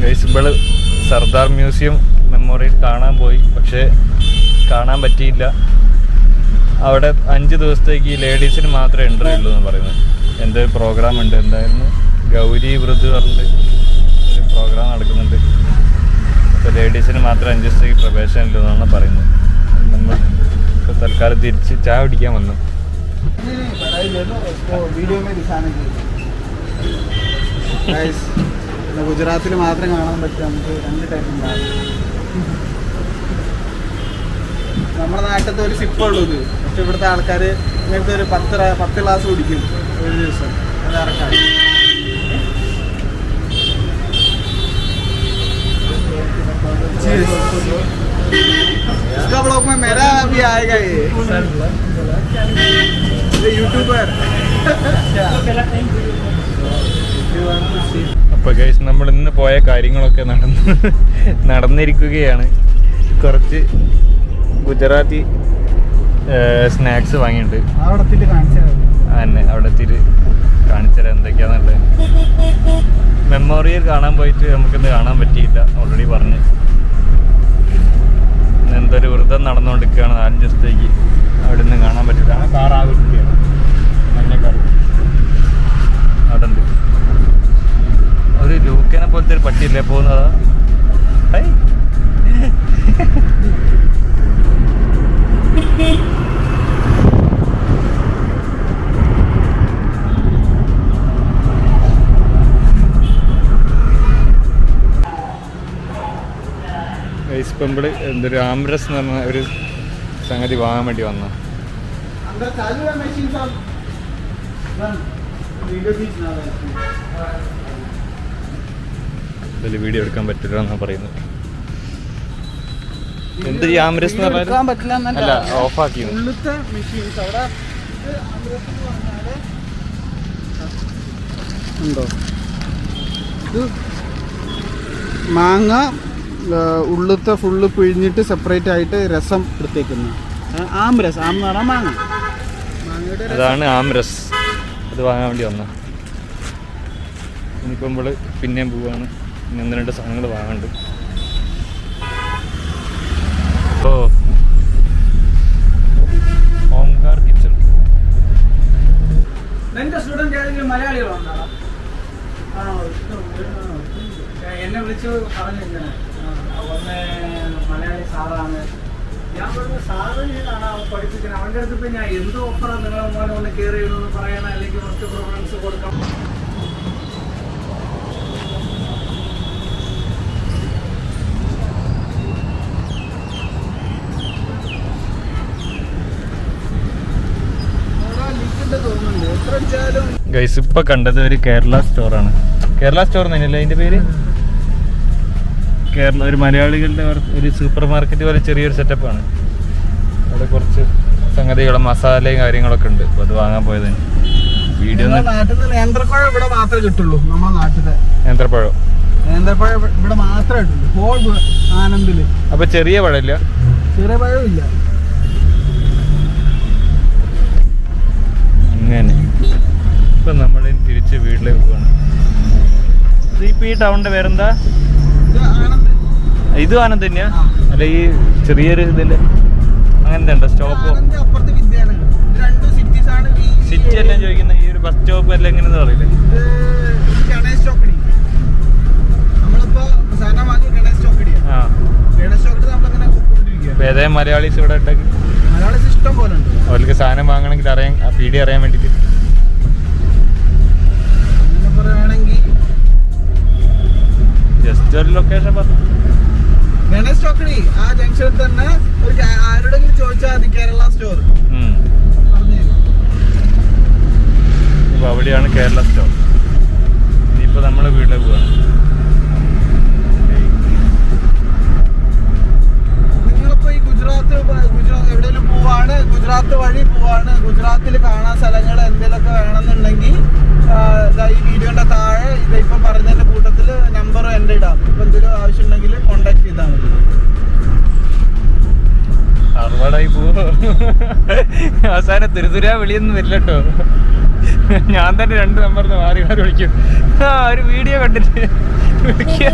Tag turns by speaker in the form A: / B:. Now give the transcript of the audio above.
A: Guys Sardar museum memorial കാണാൻ പോയി, പക്ഷേ കാണാൻ പറ്റിയില്ല. അവിടെ 5 ദിവസത്തേക്ക് ലേഡീസിന് മാത്രമേ എൻട്രി ഉള്ളൂ എന്ന് പറയുന്നത്. എൻ്റെ ഒരു പ്രോഗ്രാം ഉണ്ട്, എന്തായിരുന്നു ഗൗരി വൃത് പറഞ്ഞിട്ട് ഒരു പ്രോഗ്രാം നടക്കുന്നുണ്ട്. അപ്പോൾ ലേഡീസിന് മാത്രമേ 5 ദിവസത്തേക്ക് പ്രവേശനം ഇല്ലൂ എന്നാണ് പറയുന്നത്. നമ്മൾ ഇപ്പോൾ തൽക്കാലം തിരിച്ച് ചായ കുടിക്കാൻ വന്നു.
B: ഗുജറാത്തിൽ മാത്രം കാണാൻ പറ്റും. നമുക്ക് 2 ടൈപ്പ് ഉണ്ടാകും. നമ്മുടെ നാട്ടിലത്തെ ഒരു സിപ്പുള്ളൂ ഇത്. പക്ഷെ ഇവിടുത്തെ ആൾക്കാർ ഇങ്ങനത്തെ ഒരു 10 ഗ്ലാസ് കുടിക്കും ഒരു ദിവസം. അത് ഇറക്കാം. इसका ब्लॉग में मेरा भी आएगा ये यूट्यूबर.
A: അപ്പോൾ ഗൈസ് നമ്മൾ ഇന്ന് പോയ കാര്യങ്ങളൊക്കെ നടന്നിരിക്കുകയാണ്. കുറച്ച് ഗുജറാത്തി സ്നാക്സ് വാങ്ങിയിട്ടുണ്ട്. അവിടെ എത്തിയിട്ട് കാണിച്ചുതരാം എന്തൊക്കെയാണെന്നുള്ളത്. മെമ്മോറിയൽ കാണാൻ പോയിട്ട് നമുക്കിന്ന് കാണാൻ പറ്റിയില്ല, ഓൾറെഡി പറഞ്ഞ്. എന്തൊരു വ്രതം നടന്നുകൊണ്ടിരിക്കുകയാണ് 4 ദിവസത്തേക്ക്. അവിടെ നിന്ന് കാണാൻ പറ്റില്ല. കാർ ആവശ്യമാണ്, മഞ്ഞക്കാർ അവിടെ ഉണ്ട്. ഒരു ലൂക്കനെ പോലത്തെ ഒരു പട്ടിയല്ലേ പോകുന്നതാ. ഇപ്പമ്പള് എന്തൊരു ആംറസ് എന്ന് പറഞ്ഞ ഒരു സംഗതി വാങ്ങാൻ വേണ്ടി വന്ന. ഇതിൽ വീഡിയോ എടുക്കാൻ പറ്റില്ല എന്നാ പറയുന്നത്. എന്ത് ഈ ആംറസ് എന്ന് പറഞ്ഞാൽ അല്ല, ഓഫാക്കി
B: ഉണ്ടോ. ഇത് മാങ്ങ ഉള്ളിലത്തെ ഫുള്ള് പിഴിഞ്ഞിട്ട് സെപ്പറേറ്റ് ആയിട്ട് രസം എടുത്തേക്കുന്നു. ആംരസ്, ആം എന്ന് പറഞ്ഞാൽ മാങ്ങ.
A: അതാണ് ആംരസ്. അത് വാങ്ങാൻ വേണ്ടി വന്ന. ഇനിയിപ്പോൾ നമ്മൾ പിന്നെയും പോവാണ്. ഇനി 1-2 സാധനങ്ങൾ വാങ്ങാണ്ട്. ഓ, ഓംകാർ കിച്ചൺ.
B: എന്നെ വിളിച്ച് പറഞ്ഞു ഒന്ന് മലയാളി സാറാണ്. ഞാൻ പറഞ്ഞു സാറ് പഠിപ്പിക്കണം. അവൻ്റെ അടുത്ത് ഇപ്പം ഞാൻ എന്ത് ഓഫറാണ് നിങ്ങളെ മോനെ ഒന്ന് കെയർ ചെയ്യണമെന്ന് പറയണം, അല്ലെങ്കിൽ കുറച്ച് പ്രോഗ്രാംസ് കൊടുക്കണം.
A: ഗൈസ് ഇപ്പൊ കണ്ടത് ഒരു കേരള സ്റ്റോറാണ്. കേരള സ്റ്റോർ തന്നെയല്ലേ അതിന്റെ പേര്? കേരള ഒരു മലയാളികളുടെ ഒരു സൂപ്പർ മാർക്കറ്റ് പോലെ ചെറിയൊരു സെറ്റപ്പാണ്. അവിടെ കുറച്ച് സംഗതികളും മസാലയും കാര്യങ്ങളൊക്കെ ഉണ്ട്. അപ്പോൾ അത് വാങ്ങാൻ പോയത്. വീഡിയോ
B: നേന്ത്രപ്പഴം ഇവിടെ മാത്രമേ കിട്ടുള്ളൂ. നമ്മുടെ നാട്ടിലെ
A: നേന്ത്രപ്പഴം
B: ഇവിടെ മാത്രമേ കിട്ടുള്ളൂ. ഹോൾ ആനന്ദില്.
A: അപ്പൊ ചെറിയ പഴമില്ല?
B: ചെറിയ പഴവും ഇല്ല.
A: അങ്ങനെ ഇപ്പൊ നമ്മൾ തിരിച്ച് വീട്ടിലേക്ക് പോവാണ്. ഈ ടൗണിന്റെ പേരെന്താ? ഇത് ആനന്ദ് തന്നെയാ? അല്ല ഈ ചെറിയൊരു ഇതിന്റെ അങ്ങനത്തെ ഉണ്ടോ സ്റ്റോപ്പോ? സിറ്റി എല്ലാം ചോദിക്കുന്ന ഈ ഒരു ബസ് സ്റ്റോപ്പ് എല്ലാം എങ്ങനെയെന്ന് പറയില്ലേ? ഏതായാലും മലയാളീസ് ഇവിടെ ഉണ്ടാക്കി
B: ഇഷ്ടം പോലെ ഉണ്ട്.
A: അവർക്ക് സാധനം വാങ്ങണമെങ്കിൽ അറിയാൻ പീടി അറിയാൻ വേണ്ടിട്ട് ജസ്റ്റ് ഒരു ലൊക്കേഷൻ പറഞ്ഞു.
B: ഗണേഷ് ചോക്കടി ആ ജംഗ്ഷനിൽ തന്നെ ആരോടെങ്കിലും ചോദിച്ചാൽ മതി കേരള സ്റ്റോർ.
A: അപ്പൊ അവിടെയാണ് കേരള സ്റ്റോർ. ഇനിയിപ്പോ നമ്മള് വീട്ടിലേക്ക് പോവാണ്.
B: നിങ്ങളിപ്പോ ഈ ഗുജറാത്ത് എവിടെയെങ്കിലും പോവാണ്, ഗുജറാത്ത് വഴി പോവാണ്, ഗുജറാത്തിൽ കാണാൻ സ്ഥലങ്ങൾ എന്തെങ്കിലുമൊക്കെ വേണമെന്നുണ്ടെങ്കിൽ ഈ വീഡിയോന്റെ താഴെ ഇപ്പൊ പറഞ്ഞതിന്റെ കൂട്ടത്തിൽ നമ്പർ എൻ്റെ ഇടാം. ഇപ്പൊ എന്തെങ്കിലും ആവശ്യം ഉണ്ടെങ്കിൽ കോണ്ടാക്ട് ചെയ്താൽ മതി.
A: അറുപടായി പോവോ? അവസാനം തിരുതുരാ വിളിയൊന്നും വരില്ലട്ടോ. ഞാൻ തന്നെ 2 നമ്പറിന് മാറി വിളിക്കും. ഒരു വീഡിയോ കണ്ടിട്ട് വിളിക്കുക